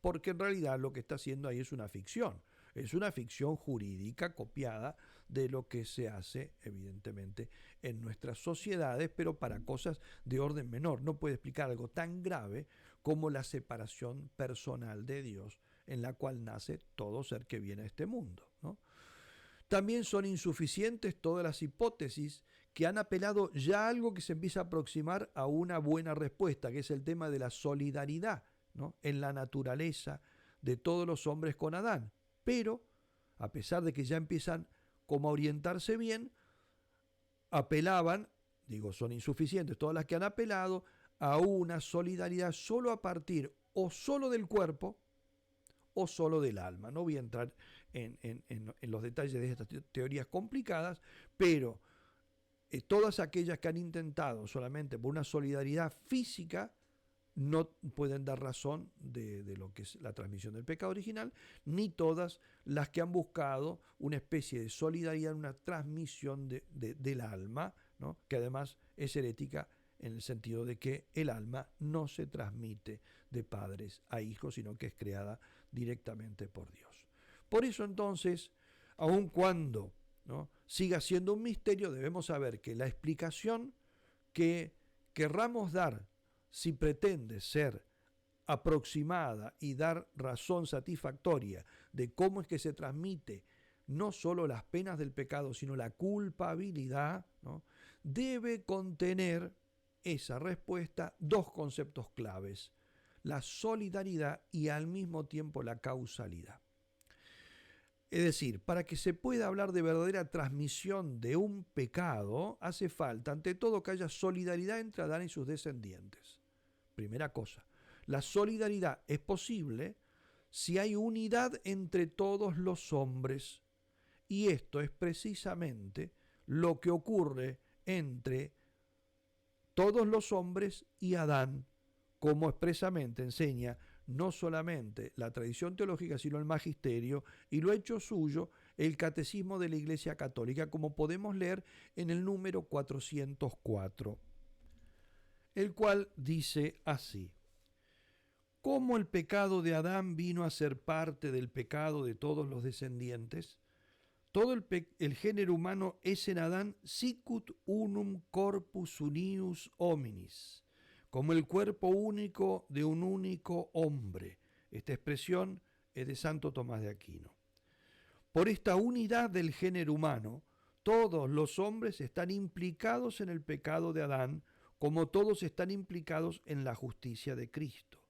porque en realidad lo que está haciendo ahí es una ficción jurídica copiada de lo que se hace evidentemente en nuestras sociedades, pero para cosas de orden menor. No puede explicar algo tan grave como la separación personal de Dios en la cual nace todo ser que viene a este mundo, ¿no? También son insuficientes todas las hipótesis que han apelado ya a algo que se empieza a aproximar a una buena respuesta, que es el tema de la solidaridad, ¿no? En la naturaleza de todos los hombres con Adán. Pero, a pesar de que ya empiezan como a orientarse bien, apelaban, son insuficientes todas las que han apelado, a una solidaridad solo a partir o solo del cuerpo o solo del alma. No voy a entrar en los detalles de estas teorías complicadas, pero todas aquellas que han intentado solamente por una solidaridad física no pueden dar razón de lo que es la transmisión del pecado original, ni todas las que han buscado una especie de solidaridad, una transmisión del alma, ¿no? Que además es herética en el sentido de que el alma no se transmite de padres a hijos, sino que es creada directamente por Dios. Por eso entonces, aun cuando, ¿no?, siga siendo un misterio, debemos saber que la explicación que querramos dar, si pretende ser aproximada y dar razón satisfactoria de cómo es que se transmite no solo las penas del pecado, sino la culpabilidad, ¿no?, debe contener esa respuesta dos conceptos claves: la solidaridad y al mismo tiempo la causalidad. Es decir, para que se pueda hablar de verdadera transmisión de un pecado, hace falta, ante todo, que haya solidaridad entre Adán y sus descendientes. Primera cosa, la solidaridad es posible si hay unidad entre todos los hombres. Y esto es precisamente lo que ocurre entre todos los hombres y Adán, como expresamente enseña no solamente la tradición teológica, sino el magisterio, y lo ha hecho suyo el Catecismo de la Iglesia Católica, como podemos leer en el número 404, el cual dice así: ¿cómo el pecado de Adán vino a ser parte del pecado de todos los descendientes? Todo el género humano es en Adán sicut unum corpus unius hominis, como el cuerpo único de un único hombre. Esta expresión es de Santo Tomás de Aquino. Por esta unidad del género humano, todos los hombres están implicados en el pecado de Adán, como todos están implicados en la justicia de Cristo.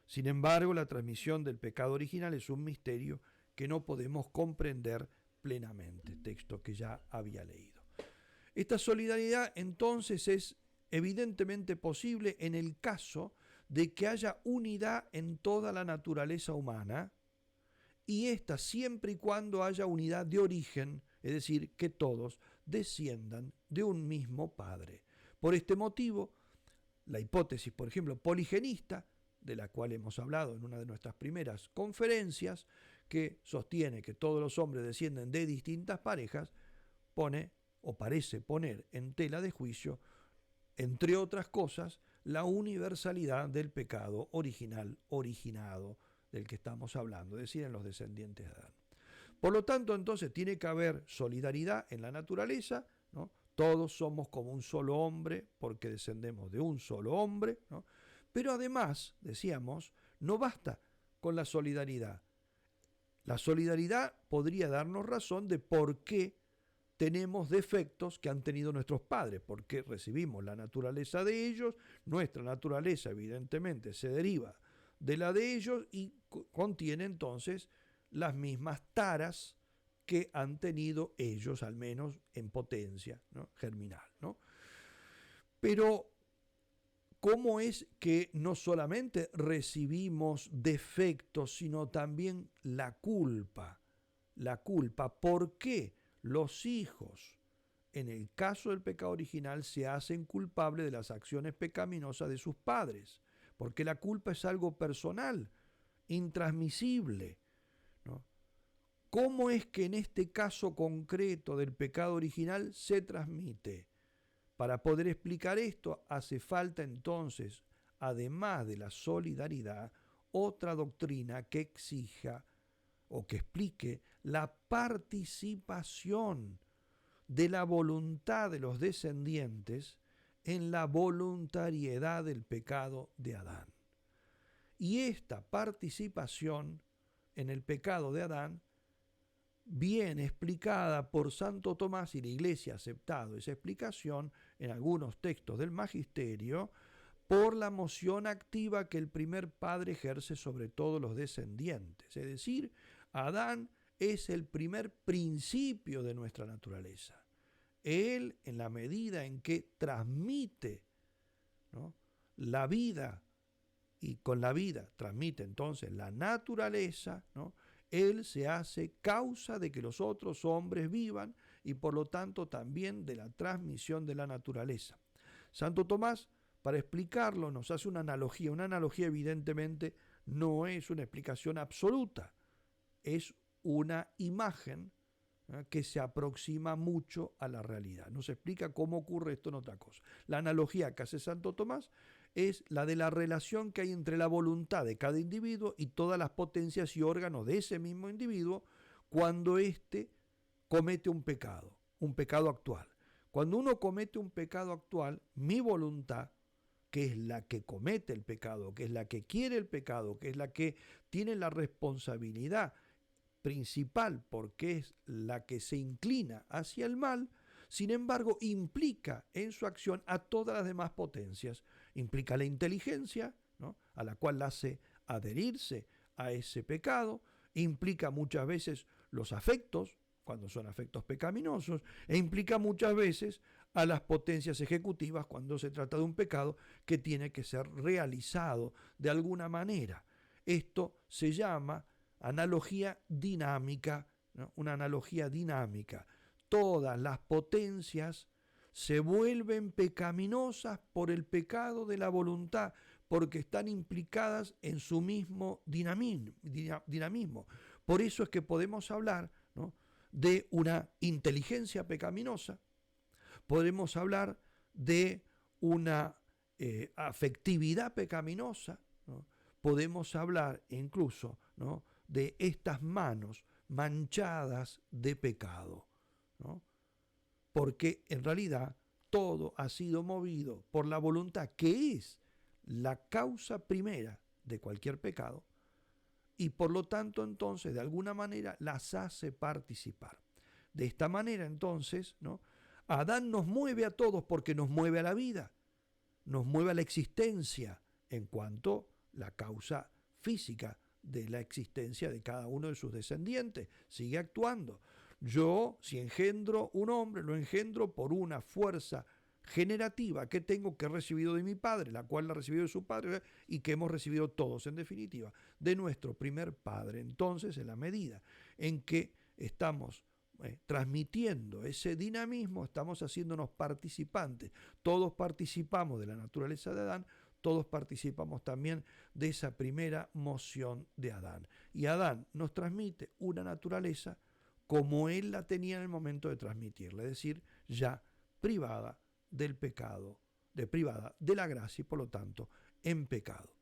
Sin embargo, la transmisión del pecado original es un misterio que no podemos comprender plenamente, texto que ya había leído. Esta solidaridad entonces es evidentemente posible en el caso de que haya unidad en toda la naturaleza humana, y esta siempre y cuando haya unidad de origen, es decir, que todos desciendan de un mismo Padre. Por este motivo, la hipótesis, por ejemplo, poligenista, de la cual hemos hablado en una de nuestras primeras conferencias, que sostiene que todos los hombres descienden de distintas parejas, pone o parece poner en tela de juicio, entre otras cosas, la universalidad del pecado original originado del que estamos hablando, es decir, en los descendientes de Adán. Por lo tanto, entonces, tiene que haber solidaridad en la naturaleza, ¿no? Todos somos como un solo hombre porque descendemos de un solo hombre, ¿no? Pero además, decíamos, no basta con la solidaridad. La solidaridad podría darnos razón de por qué tenemos defectos que han tenido nuestros padres, porque recibimos la naturaleza de ellos, nuestra naturaleza evidentemente se deriva de la de ellos y contiene entonces las mismas taras que han tenido ellos, al menos en potencia, ¿no? Germinal, ¿no? Pero ¿cómo es que no solamente recibimos defectos, sino también la culpa? La culpa, ¿por qué los hijos, en el caso del pecado original, se hacen culpables de las acciones pecaminosas de sus padres? Porque la culpa es algo personal, intransmisible, ¿no? ¿Cómo es que en este caso concreto del pecado original se transmite? Para poder explicar esto, hace falta entonces, además de la solidaridad, otra doctrina que exija o que explique la participación de la voluntad de los descendientes en la voluntariedad del pecado de Adán. Y esta participación en el pecado de Adán viene explicada por Santo Tomás, y la Iglesia ha aceptado esa explicación en algunos textos del Magisterio, por la moción activa que el primer padre ejerce sobre todos los descendientes. Es decir, Adán es el primer principio de nuestra naturaleza. Él, en la medida en que transmite, ¿no?, la vida, y con la vida transmite entonces la naturaleza, ¿no?, él se hace causa de que los otros hombres vivan y por lo tanto también de la transmisión de la naturaleza. Santo Tomás, para explicarlo, nos hace una analogía. Una analogía evidentemente no es una explicación absoluta, es una imagen que se aproxima mucho a la realidad. Nos explica cómo ocurre esto en otra cosa. La analogía que hace Santo Tomás es la de la relación que hay entre la voluntad de cada individuo y todas las potencias y órganos de ese mismo individuo cuando éste comete un pecado actual. Cuando uno comete un pecado actual, mi voluntad, que es la que comete el pecado, que es la que quiere el pecado, que es la que tiene la responsabilidad principal porque es la que se inclina hacia el mal, sin embargo implica en su acción a todas las demás potencias. Implica la inteligencia, ¿no?, a la cual la hace adherirse a ese pecado, Implica muchas veces los afectos, cuando son afectos pecaminosos, e implica muchas veces a las potencias ejecutivas cuando se trata de un pecado que tiene que ser realizado de alguna manera. Esto se llama analogía dinámica, ¿no? Una analogía dinámica. Todas las potencias se vuelven pecaminosas por el pecado de la voluntad, porque están implicadas en su mismo dinamismo. Por eso es que podemos hablar, ¿no?, de una inteligencia pecaminosa, podemos hablar de una afectividad pecaminosa, ¿no? Podemos hablar incluso, ¿no?, de estas manos manchadas de pecado, ¿no? Porque en realidad todo ha sido movido por la voluntad, que es la causa primera de cualquier pecado, y por lo tanto entonces de alguna manera las hace participar. De esta manera entonces, ¿no?, Adán nos mueve a todos porque nos mueve a la vida, nos mueve a la existencia en cuanto la causa física de la existencia de cada uno de sus descendientes sigue actuando. Yo, si engendro un hombre, lo engendro por una fuerza generativa que tengo, que he recibido de mi padre, la cual la ha recibido de su padre y que hemos recibido todos, en definitiva, de nuestro primer padre. Entonces, en la medida en que estamos transmitiendo ese dinamismo, estamos haciéndonos participantes. Todos participamos de la naturaleza de Adán, todos participamos también de esa primera moción de Adán. Y Adán nos transmite una naturaleza como él la tenía en el momento de transmitirla, es decir, ya privada del pecado, privada de la gracia y por lo tanto en pecado.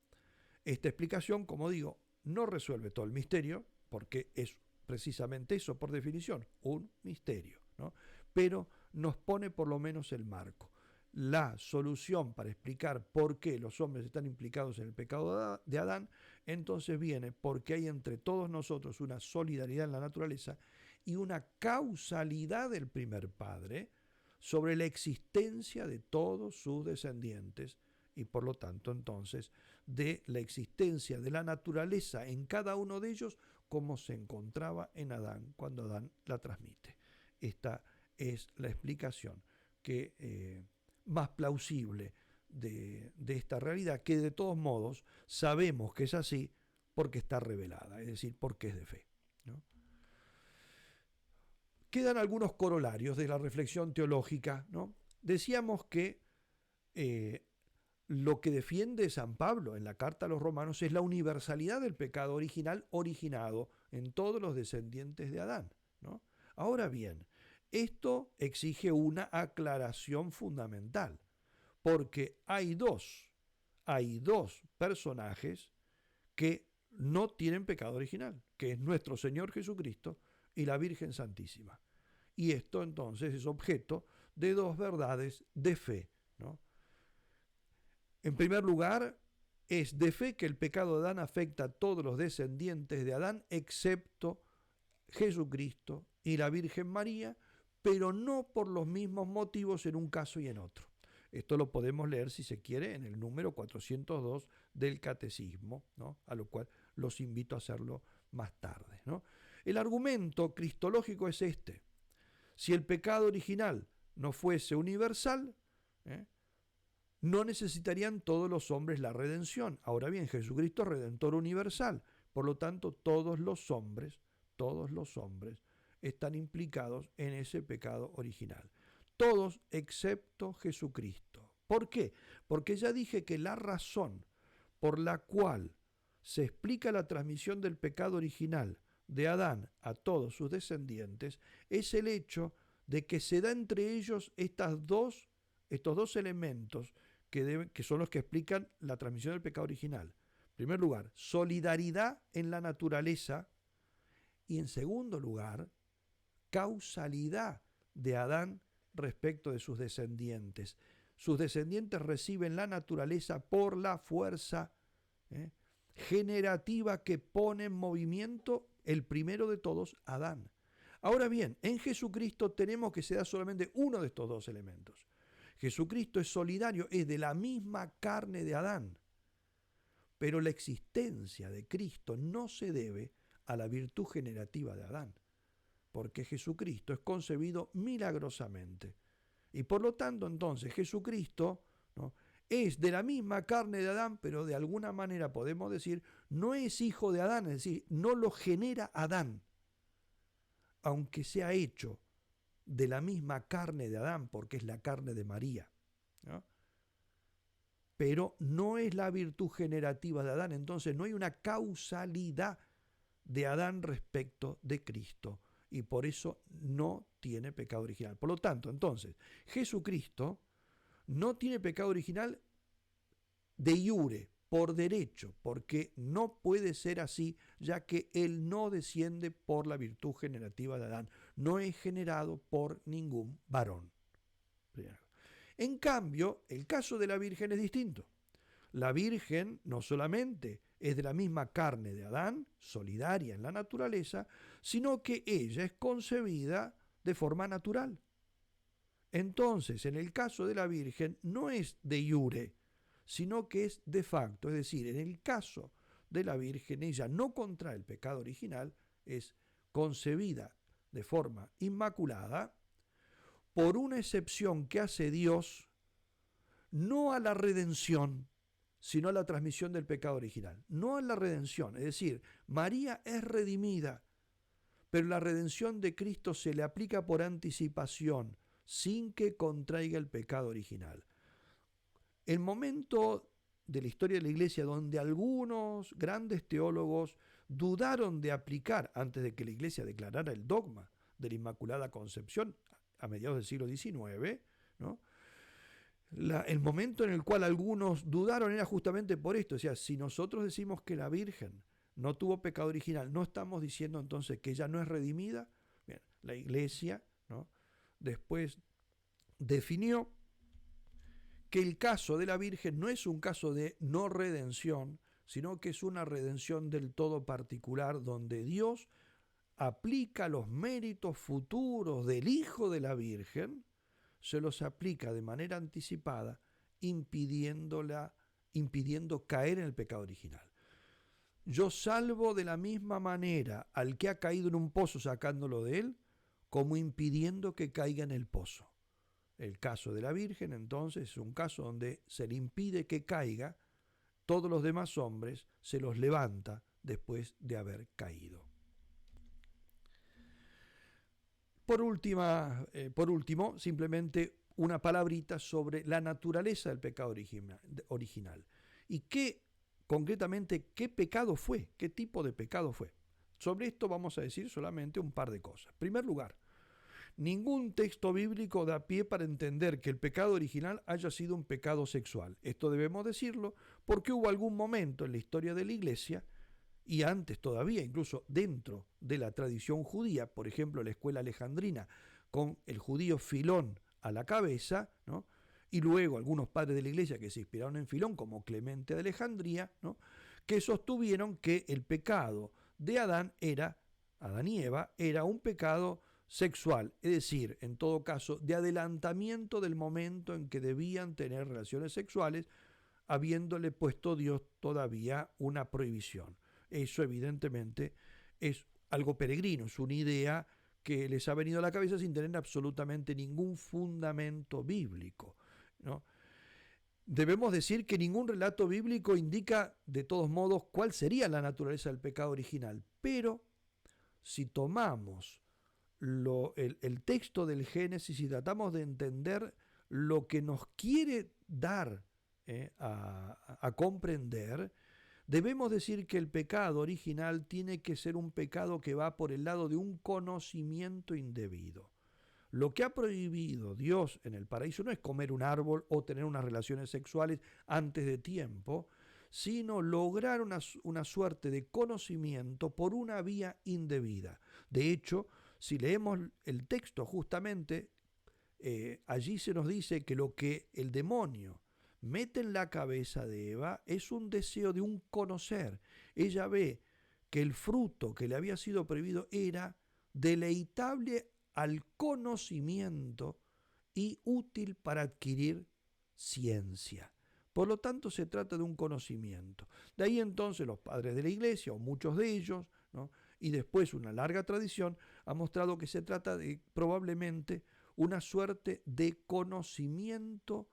Esta explicación, como digo, no resuelve todo el misterio, porque es precisamente eso, por definición, un misterio, ¿no? Pero nos pone por lo menos el marco. La solución para explicar por qué los hombres están implicados en el pecado de Adán, entonces viene porque hay entre todos nosotros una solidaridad en la naturaleza y una causalidad del primer padre sobre la existencia de todos sus descendientes y por lo tanto entonces de la existencia de la naturaleza en cada uno de ellos como se encontraba en Adán cuando Adán la transmite. Esta es la explicación que más plausible de esta realidad, que de todos modos sabemos que es así porque está revelada, es decir, porque es de fe, ¿no? Quedan algunos corolarios de la reflexión teológica, ¿no? Decíamos que lo que defiende San Pablo en la carta a los romanos es la universalidad del pecado original originado en todos los descendientes de Adán, ¿no? Ahora bien, esto exige una aclaración fundamental, porque hay dos personajes que no tienen pecado original, que es nuestro Señor Jesucristo y la Virgen Santísima. Y esto entonces es objeto de dos verdades de fe, ¿no? En primer lugar, es de fe que el pecado de Adán afecta a todos los descendientes de Adán, excepto Jesucristo y la Virgen María, pero no por los mismos motivos en un caso y en otro. Esto lo podemos leer, si se quiere, en el número 402 del Catecismo, ¿no?, a lo cual los invito a hacerlo más tarde, ¿no? El argumento cristológico es este. Si el pecado original no fuese universal, no necesitarían todos los hombres la redención. Ahora bien, Jesucristo es redentor universal. Por lo tanto, todos los hombres están implicados en ese pecado original. Todos excepto Jesucristo. ¿Por qué? Porque ya dije que la razón por la cual se explica la transmisión del pecado original de Adán a todos sus descendientes es el hecho de que se da entre ellos estos dos elementos que son los que explican la transmisión del pecado original. En primer lugar, solidaridad en la naturaleza y en segundo lugar, causalidad de Adán respecto de sus descendientes. Sus descendientes reciben la naturaleza por la fuerza generativa que pone en movimiento el primero de todos, Adán. Ahora bien, en Jesucristo tenemos que se da solamente uno de estos dos elementos. Jesucristo es solidario, es de la misma carne de Adán, pero la existencia de Cristo no se debe a la virtud generativa de Adán, porque Jesucristo es concebido milagrosamente. Y por lo tanto, entonces, Jesucristo, ¿no?, es de la misma carne de Adán, pero de alguna manera podemos decir, no es hijo de Adán, es decir, no lo genera Adán, aunque sea hecho de la misma carne de Adán, porque es la carne de María, ¿no? Pero no es la virtud generativa de Adán, entonces no hay una causalidad de Adán respecto de Cristo, y por eso no tiene pecado original. Por lo tanto, entonces, Jesucristo no tiene pecado original de iure, por derecho, porque no puede ser así, ya que él no desciende por la virtud generativa de Adán, no es generado por ningún varón. En cambio, el caso de la Virgen es distinto. La Virgen no solamente es de la misma carne de Adán, solidaria en la naturaleza, sino que ella es concebida de forma natural. Entonces, en el caso de la Virgen no es de iure, sino que es de facto, es decir, en el caso de la Virgen ella no contrae el pecado original, es concebida de forma inmaculada por una excepción que hace Dios no a la redención, sino a la transmisión del pecado original, no a la redención, es decir, María es redimida, pero la redención de Cristo se le aplica por anticipación, sin que contraiga el pecado original. El momento de la historia de la Iglesia donde algunos grandes teólogos dudaron de aplicar, antes de que la Iglesia declarara el dogma de la Inmaculada Concepción a mediados del siglo XIX, ¿no?, el momento en el cual algunos dudaron era justamente por esto. O sea, si nosotros decimos que la Virgen no tuvo pecado original, ¿no estamos diciendo entonces que ella no es redimida? Bien, la Iglesia, ¿no?, después definió que el caso de la Virgen no es un caso de no redención, sino que es una redención del todo particular, donde Dios aplica los méritos futuros del Hijo de la Virgen, se los aplica de manera anticipada, impidiendo caer en el pecado original. Yo salvo de la misma manera al que ha caído en un pozo sacándolo de él, como impidiendo que caiga en el pozo. El caso de la Virgen, entonces, es un caso donde se le impide que caiga, todos los demás hombres se los levanta después de haber caído. Por último, simplemente una palabrita sobre la naturaleza del pecado original. Y concretamente, qué pecado fue, qué tipo de pecado fue. Sobre esto vamos a decir solamente un par de cosas. En primer lugar, ningún texto bíblico da pie para entender que el pecado original haya sido un pecado sexual. Esto debemos decirlo porque hubo algún momento en la historia de la Iglesia, y antes todavía, incluso dentro de la tradición judía, por ejemplo, la escuela alejandrina, con el judío Filón a la cabeza, ¿no?, y luego algunos padres de la Iglesia que se inspiraron en Filón, como Clemente de Alejandría, ¿no?, que sostuvieron que el pecado de Adán y Eva, era un pecado sexual, es decir, en todo caso, de adelantamiento del momento en que debían tener relaciones sexuales, habiéndole puesto Dios todavía una prohibición. Eso evidentemente es algo peregrino, es una idea que les ha venido a la cabeza sin tener absolutamente ningún fundamento bíblico, ¿no? Debemos decir que ningún relato bíblico indica de todos modos cuál sería la naturaleza del pecado original, pero si tomamos el texto del Génesis y tratamos de entender lo que nos quiere dar a comprender, debemos decir que el pecado original tiene que ser un pecado que va por el lado de un conocimiento indebido. Lo que ha prohibido Dios en el paraíso no es comer un árbol o tener unas relaciones sexuales antes de tiempo, sino lograr una suerte de conocimiento por una vía indebida. De hecho, si leemos el texto justamente, allí se nos dice que lo que el demonio mete en la cabeza de Eva es un deseo de un conocer. Ella ve que el fruto que le había sido prohibido era deleitable al conocimiento y útil para adquirir ciencia. Por lo tanto, se trata de un conocimiento. De ahí entonces los padres de la Iglesia, o muchos de ellos, ¿no?, y después una larga tradición ha mostrado que se trata de probablemente una suerte de conocimiento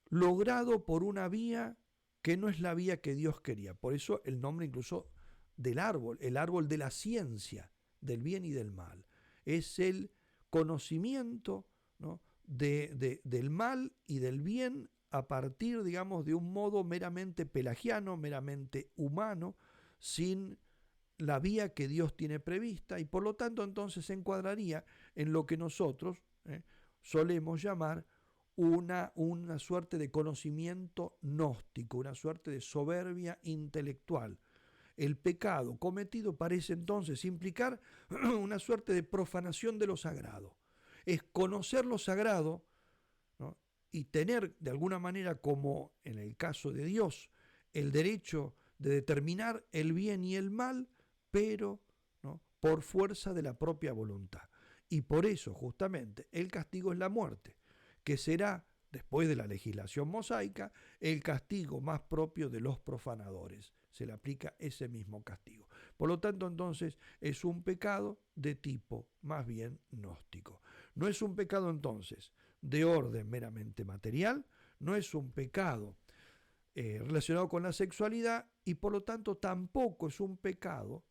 logrado por una vía que no es la vía que Dios quería. Por eso el nombre incluso del árbol, el árbol de la ciencia, del bien y del mal. Es el conocimiento, ¿no?, del mal y del bien a partir, digamos, de un modo meramente pelagiano, meramente humano, sin la vía que Dios tiene prevista, y por lo tanto entonces se encuadraría en lo que nosotros solemos llamar una suerte de conocimiento gnóstico, una suerte de soberbia intelectual. El pecado cometido parece entonces implicar una suerte de profanación de lo sagrado. Es conocer lo sagrado, ¿no?, y tener de alguna manera, como en el caso de Dios, el derecho de determinar el bien y el mal, pero, ¿no?, por fuerza de la propia voluntad. Y por eso justamente el castigo es la muerte, que será, después de la legislación mosaica, el castigo más propio de los profanadores. Se le aplica ese mismo castigo. Por lo tanto, entonces, es un pecado de tipo más bien gnóstico. No es un pecado, entonces, de orden meramente material, no es un pecado relacionado con la sexualidad, y por lo tanto tampoco es un pecado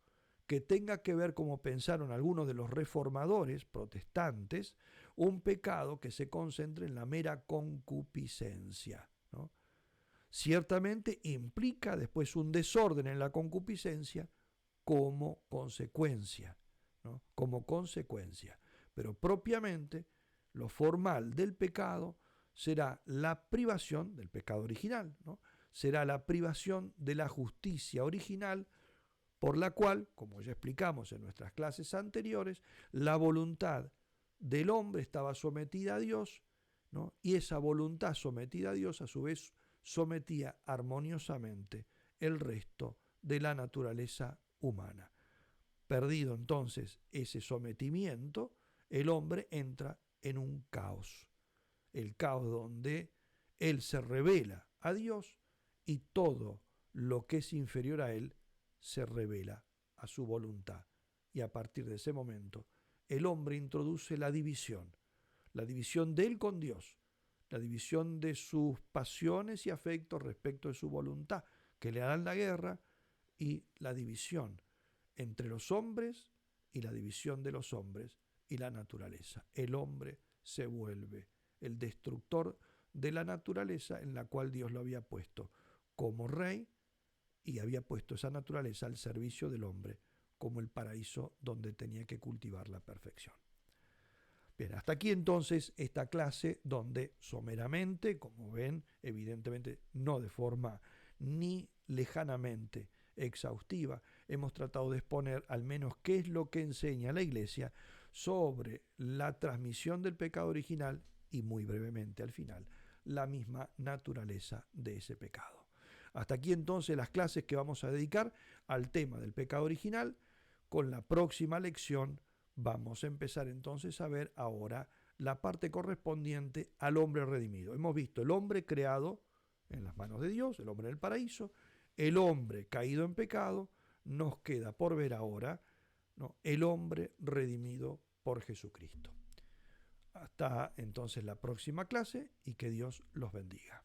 que tenga que ver, como pensaron algunos de los reformadores protestantes, un pecado que se concentre en la mera concupiscencia, ¿no? Ciertamente implica después un desorden en la concupiscencia como consecuencia, ¿no?, como consecuencia. Pero propiamente lo formal del pecado será la privación del pecado original, ¿no?, será la privación de la justicia original, por la cual, como ya explicamos en nuestras clases anteriores, la voluntad del hombre estaba sometida a Dios, ¿no?, y esa voluntad sometida a Dios a su vez sometía armoniosamente el resto de la naturaleza humana. Perdido entonces ese sometimiento, el hombre entra en un caos, el caos donde él se revela a Dios y todo lo que es inferior a él se revela a su voluntad. Y a partir de ese momento, el hombre introduce la división de él con Dios, la división de sus pasiones y afectos respecto de su voluntad, que le harán la guerra, y la división entre los hombres y la división de los hombres y la naturaleza. El hombre se vuelve el destructor de la naturaleza en la cual Dios lo había puesto como rey, y había puesto esa naturaleza al servicio del hombre como el paraíso donde tenía que cultivar la perfección. Bien, hasta aquí entonces esta clase donde someramente, como ven, evidentemente no de forma ni lejanamente exhaustiva, hemos tratado de exponer al menos qué es lo que enseña la Iglesia sobre la transmisión del pecado original y, muy brevemente al final, la misma naturaleza de ese pecado. Hasta aquí entonces las clases que vamos a dedicar al tema del pecado original. Con la próxima lección vamos a empezar entonces a ver ahora la parte correspondiente al hombre redimido. Hemos visto el hombre creado en las manos de Dios, el hombre en el paraíso, el hombre caído en pecado. Nos queda por ver ahora, ¿no?, el hombre redimido por Jesucristo. Hasta entonces la próxima clase, y que Dios los bendiga.